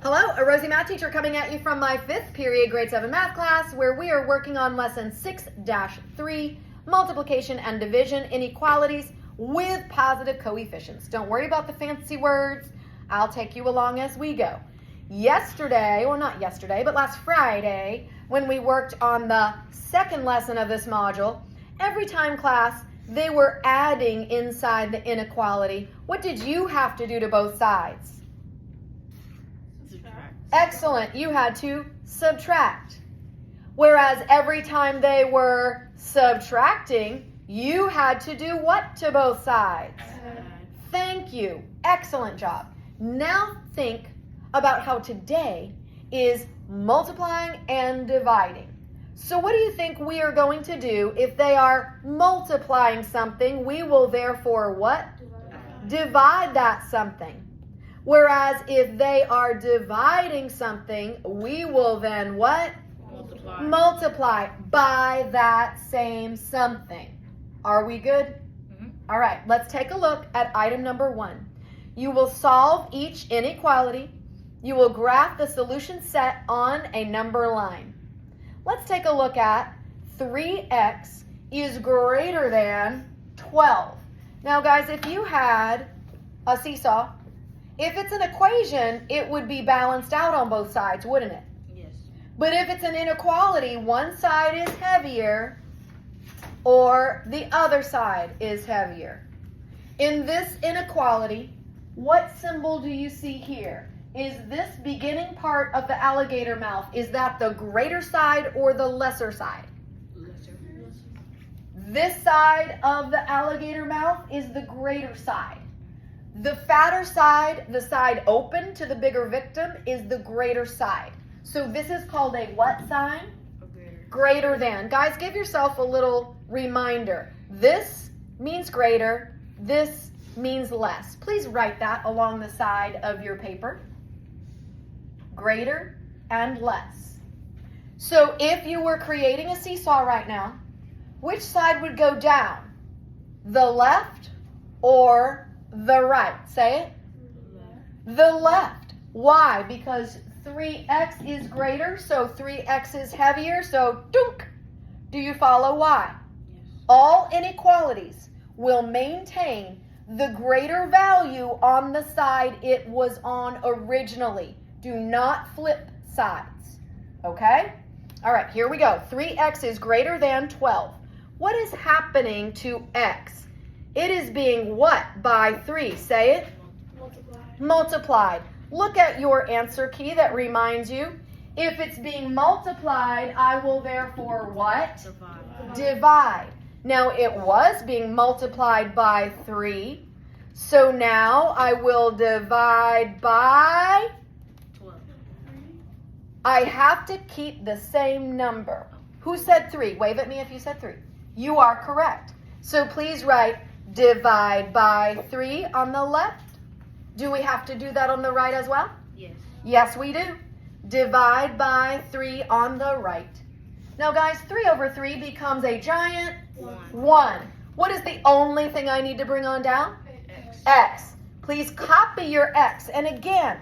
Hello, a Rosie math teacher coming at you from my 5th period grade 7 math class, where we are working on lesson 6-3, multiplication and division inequalities with positive coefficients. Don't worry about the fancy words. I'll take you along as we go. Yesterday, well not yesterday, but last Friday, when we worked on the second lesson of this module, every time class, they were adding inside the inequality. What did you have to do to both sides? Excellent. You had to subtract. Whereas every time they were subtracting, you had to do what to both sides? Thank you. Excellent job. Now think about how today is multiplying and dividing. So what do you think we are going to do if they are multiplying something? We will therefore what? Divide that something. Whereas if they are dividing something, we will then what? Multiply by that same something. Are we good? Mm-hmm. All right, let's take a look at item number 1. You will solve each inequality. You will graph the solution set on a number line. Let's take a look at 3x is greater than 12. Now guys, if you had a seesaw, if it's an equation, it would be balanced out on both sides, wouldn't it? Yes. But if it's an inequality, one side is heavier or the other side is heavier. In this inequality, what symbol do you see here? Is this beginning part of the alligator mouth, is that the greater side or the lesser side? Lesser. This side of the alligator mouth is the greater side. The fatter side, the side open to the bigger victim, is the greater side. So this is called a what sign? Greater than. Guys, give yourself a little reminder. This means greater. This means less. Please write that along the side of your paper. Greater and less. So if you were creating a seesaw right now, which side would go down? The left or the right? Say it. The left. Why? Because 3x is greater, so 3x is heavier, so dunk. Do you follow why? Yes. All inequalities will maintain the greater value on the side it was on originally. Do not flip sides. Okay? All right, here we go. 3x is greater than 12. What is happening to x? It is being what by 3? Say it. Multiplied. Look at your answer key that reminds you. If it's being multiplied, I will therefore what? Divide. Now it was being multiplied by 3. So now I will divide by 12. I have to keep the same number. Who said 3? Wave at me if you said 3. You are correct. So please write divide by 3 on the left. Do we have to do that on the right as well? Yes. Yes, we do. Divide by 3 on the right. Now guys, 3 over 3 becomes a giant 1. What is the only thing I need to bring on down? X. Please copy your X. And again,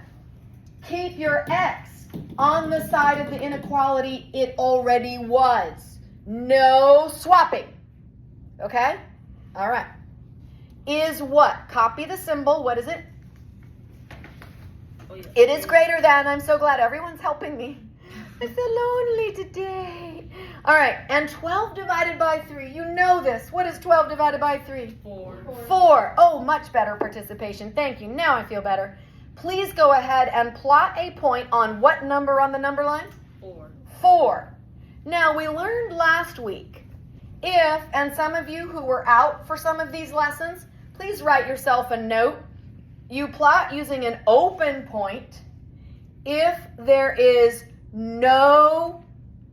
keep your X on the side of the inequality it already was. No swapping. Okay? All right. Is what? Copy the symbol. What is it? Oh, yes. It is greater than. I'm so glad everyone's helping me. I feel lonely today. All right. And 12 divided by 3. You know this. What is 12 divided by 3? 4. 4. Oh, much better participation. Thank you. Now I feel better. Please go ahead and plot a point on what number on the number line? 4. 4. Now we learned last week, if, and some of you who were out for some of these lessons, please write yourself a note. You plot using an open point if there is no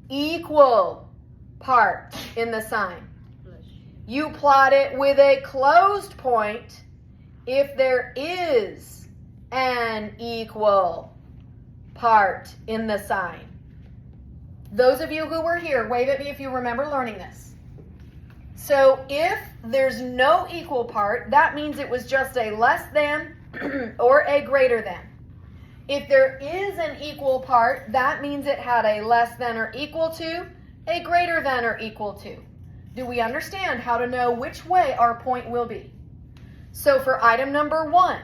equal part in the sign. You plot it with a closed point if there is an equal part in the sign. Those of you who were here, wave at me if you remember learning this. So if there's no equal part, that means it was just a less than or a greater than. If there is an equal part, that means it had a less than or equal to, a greater than or equal to. Do we understand how to know which way our point will be? So for item number 1,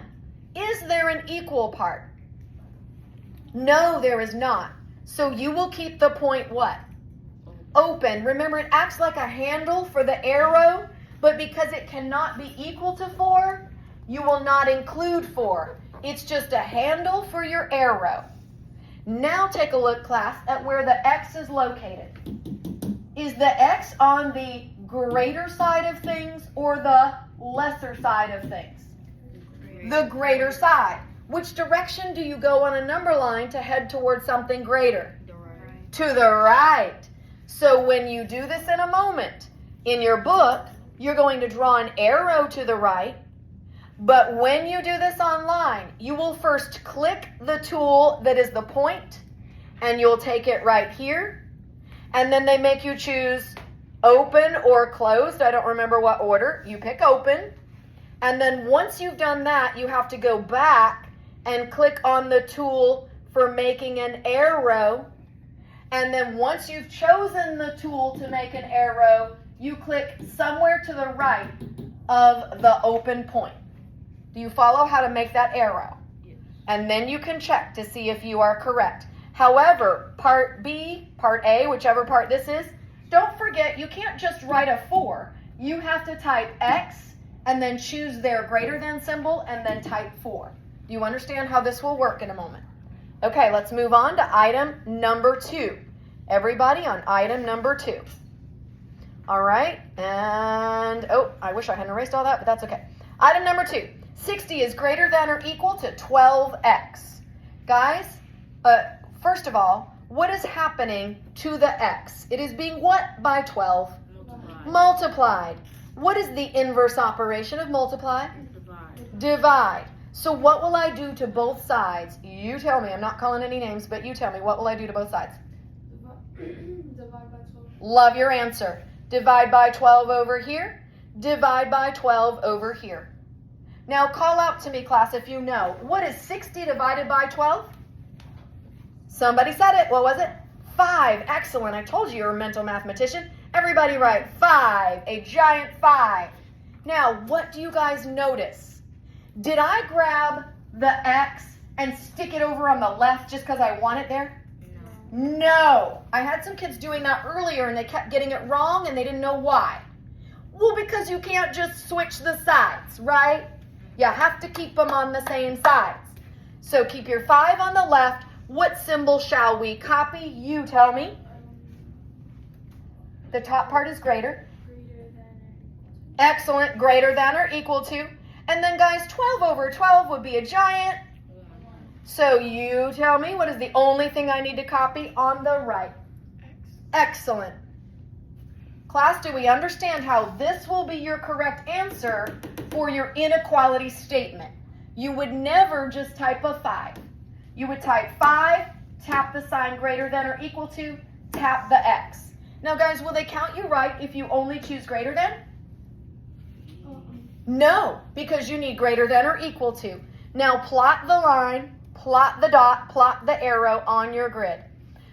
is there an equal part? No, there is not. So you will keep the point what? Open. Remember, it acts like a handle for the arrow, but because it cannot be equal to 4, you will not include 4. It's just a handle for your arrow. Now take a look, class, at where the X is located. Is the X on the greater side of things or the lesser side of things? The greater side. Which direction do you go on a number line to head towards something greater? The right. To the right. So when you do this in a moment, in your book, you're going to draw an arrow to the right. But when you do this online, you will first click the tool that is the point, and you'll take it right here. And then they make you choose open or closed. I don't remember what order. You pick open. And then once you've done that, you have to go back and click on the tool for making an arrow. And then once you've chosen the tool to make an arrow, you click somewhere to the right of the open point. Do you follow how to make that arrow? Yes. And then you can check to see if you are correct. However, part B, part A, whichever part this is, don't forget you can't just write a 4. You have to type X and then choose their greater than symbol and then type 4. Do you understand how this will work in a moment? Okay, let's move on to item number 2. Everybody on item number 2. All right, and I wish I hadn't erased all that, but that's okay. Item number 2. 60 is greater than or equal to 12x. Guys, first of all, what is happening to the x? It is being what by 12? Multiplied. What is the inverse operation of multiply? Divide. So what will I do to both sides? You tell me. I'm not calling any names, but you tell me. What will I do to both sides? Divide by 12. Love your answer. Divide by 12 over here. Divide by 12 over here. Now call out to me, class, if you know. What is 60 divided by 12? Somebody said it. What was it? 5. Excellent. I told you you're a mental mathematician. Everybody write 5. A giant 5. Now, what do you guys notice? Did I grab the X and stick it over on the left just because I want it there? No. I had some kids doing that earlier and they kept getting it wrong and they didn't know why. Well, because you can't just switch the sides, right? You have to keep them on the same sides. So keep your 5 on the left. What symbol shall we copy? You tell me. The top part is greater. Greater than. Excellent. Greater than or equal to. And then, guys, 12 over 12 would be a giant. So you tell me, what is the only thing I need to copy on the right? Excellent. Class, do we understand how this will be your correct answer for your inequality statement? You would never just type a 5. You would type 5, tap the sign greater than or equal to, tap the X. Now, guys, will they count you right if you only choose greater than? No, because you need greater than or equal to. Now plot the line, plot the dot, plot the arrow on your grid.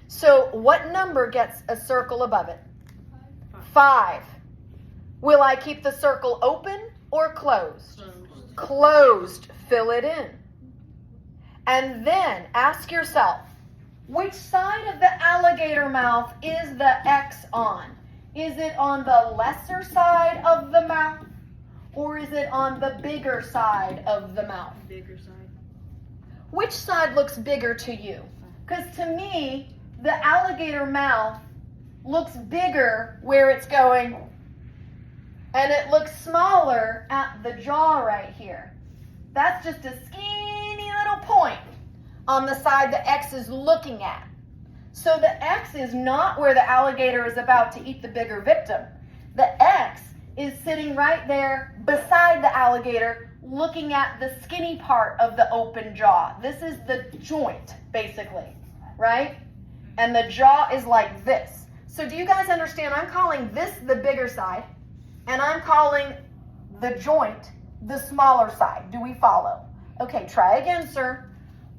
So what number gets a circle above it? 5. Will I keep the circle open or closed? Closed. Fill it in. And then ask yourself, which side of the alligator mouth is the X on? Is it on the lesser side of the mouth? Or is it on the bigger side of the mouth? Bigger side. Which side looks bigger to you? Because to me, the alligator mouth looks bigger where it's going, and it looks smaller at the jaw right here. That's just a skinny little point on the side the X is looking at. So the X is not where the alligator is about to eat the bigger victim. The X is sitting right there beside the alligator looking at the skinny part of the open jaw. This is the joint, basically, right? And the jaw is like this. So do you guys understand? I'm calling this the bigger side, and I'm calling the joint the smaller side. Do we follow? Okay, try again, sir.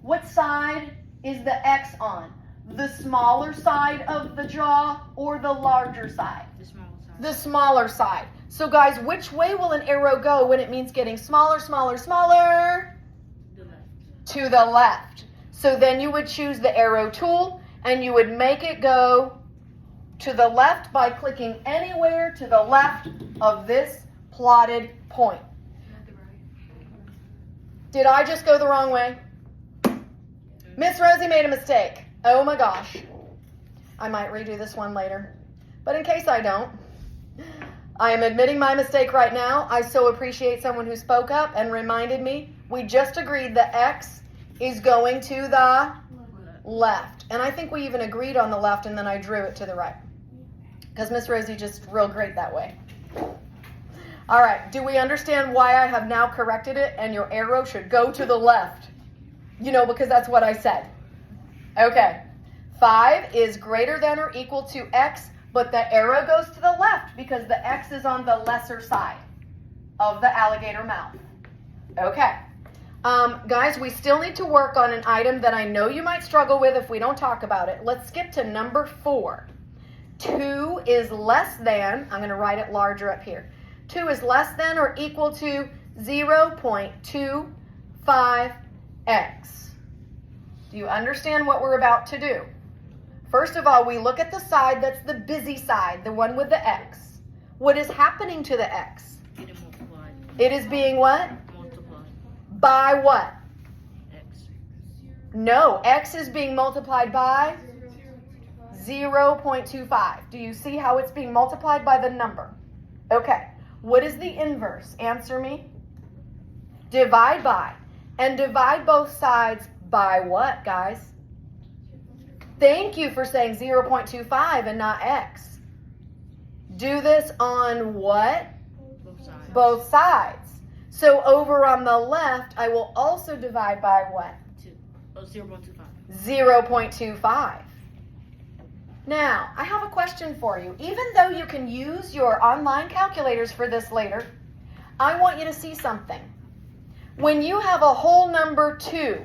What side is the X on? The smaller side of the jaw or the larger side? The small side. The smaller side. So guys, which way will an arrow go when it means getting smaller, smaller, smaller? The left. To the left. So then you would choose the arrow tool and you would make it go to the left by clicking anywhere to the left of this plotted point. Not the right. Did I just go the wrong way? Miss Rosie made a mistake. Oh my gosh. I might redo this one later. But in case I don't, I am admitting my mistake right now. I so appreciate someone who spoke up and reminded me. We just agreed that X is going to the left. And I think we even agreed on the left and then I drew it to the right. Because Miss Rosie just real great that way. All right, do we understand why I have now corrected it and your arrow should go to the left? You know, because that's what I said. Okay, 5 is greater than or equal to X, but the arrow goes to the left because the X is on the lesser side of the alligator mouth. Okay, guys, we still need to work on an item that I know you might struggle with if we don't talk about it. Let's skip to number 4. 2 is less than, I'm going to write it larger up here. 2 is less than or equal to 0.25x. Do you understand what we're about to do? First of all, we look at the side that's the busy side, the one with the x. What is happening to the x? It is multiplied. It is being what? Multiplied. By what? X. No, x is being multiplied by 0.25. Do you see how it's being multiplied by the number? Okay, what is the inverse? Answer me. Divide by. And divide both sides by what, guys? Thank you for saying 0.25 and not x. Do this on what? Both sides. Both sides. So over on the left, I will also divide by what? 0.25. 0.25. Now, I have a question for you. Even though you can use your online calculators for this later, I want you to see something. When you have a whole number 2,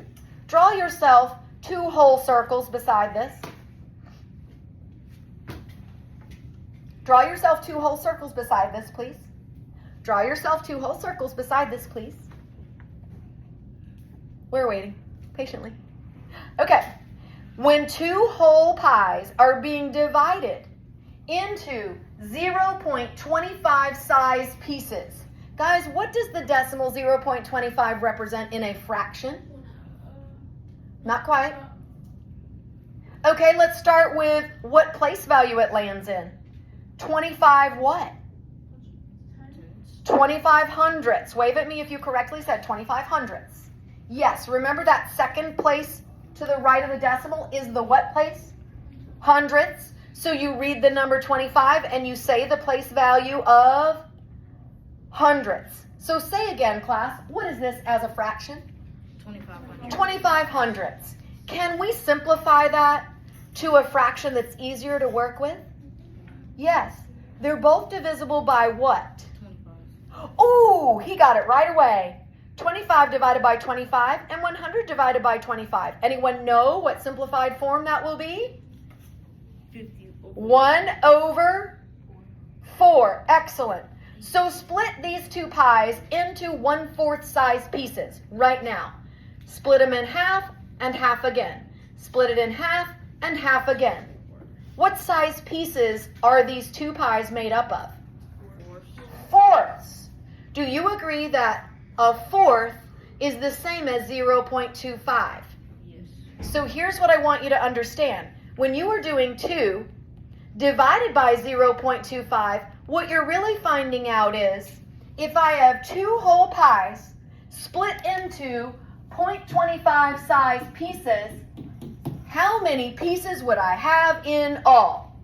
draw yourself 2 whole circles beside this. Draw yourself 2 whole circles beside this, please. Draw yourself 2 whole circles beside this, please. We're waiting patiently. Okay. When 2 whole pies are being divided into 0.25 size pieces, guys, what does the decimal 0.25 represent in a fraction? Not quite. Okay, let's start with what place value it lands in. 25 what? 25 hundredths. Wave at me if you correctly said 25 hundredths. Yes, remember that second place to the right of the decimal is the what place? Hundredths. So you read the number 25 and you say the place value of hundredths. So say again, class, what is this as a fraction? 2500. 25 hundredths. Can we simplify that to a fraction that's easier to work with? Yes. They're both divisible by what? 25. Oh, he got it right away. 25 divided by 25 and 100 divided by 25. Anyone know what simplified form that will be? 50 over 1 over 4. Excellent. So split these 2 pies into 1/4 size pieces right now. Split them in half and half again. Split it in half and half again. What size pieces are these 2 pies made up of? 4ths. Do you agree that a 4th is the same as 0.25? Yes. So here's what I want you to understand. When you are doing 2 divided by 0.25, what you're really finding out is if I have 2 whole pies split into 0.25 size pieces, how many pieces would I have in all?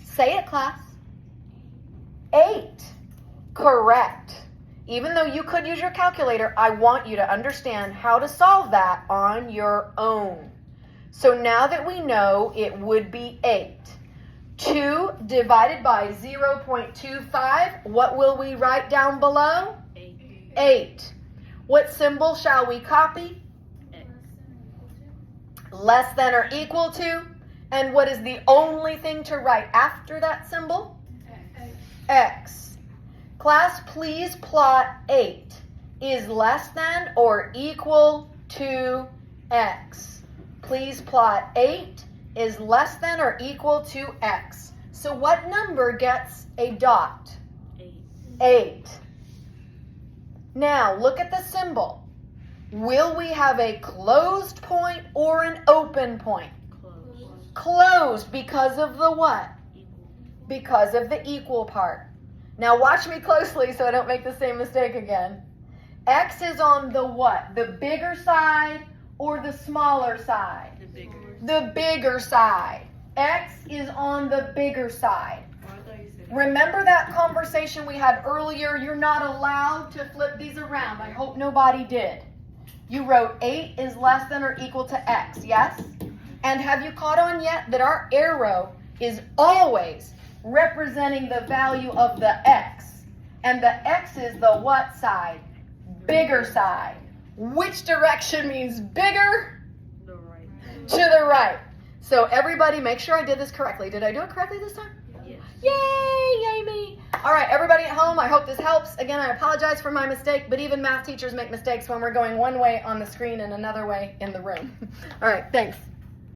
Say it, class. 8. Correct. Even though you could use your calculator, I want you to understand how to solve that on your own. So now that we know it would be 8. 2 divided by 0.25, what will we write down below? 8. 8. What symbol shall we copy? X. less than or equal to. And what is the only thing to write after that symbol? X. Class, please plot 8 is less than or equal to X. Please plot 8 is less than or equal to X. So what number gets a dot? 8. Now look at the symbol. Will we have a closed point or an open point? Closed because of the what? Because of the equal part. Now watch me closely so I don't make the same mistake again. X is on the what? The bigger side or the smaller side? The bigger. The bigger side. X is on the bigger side. Remember that conversation we had earlier? You're not allowed to flip these around. I hope nobody did. You wrote 8 is less than or equal to X, yes? And have you caught on yet that our arrow is always representing the value of the X? And the X is the what side? Bigger side. Which direction means bigger? The right. To the right. So everybody, make sure I did this correctly. Did I do it correctly this time? Yes. Yay me. All right, everybody at home, I hope this helps. Again, I apologize for my mistake, but even math teachers make mistakes when we're going one way on the screen and another way in the room. All right, thanks.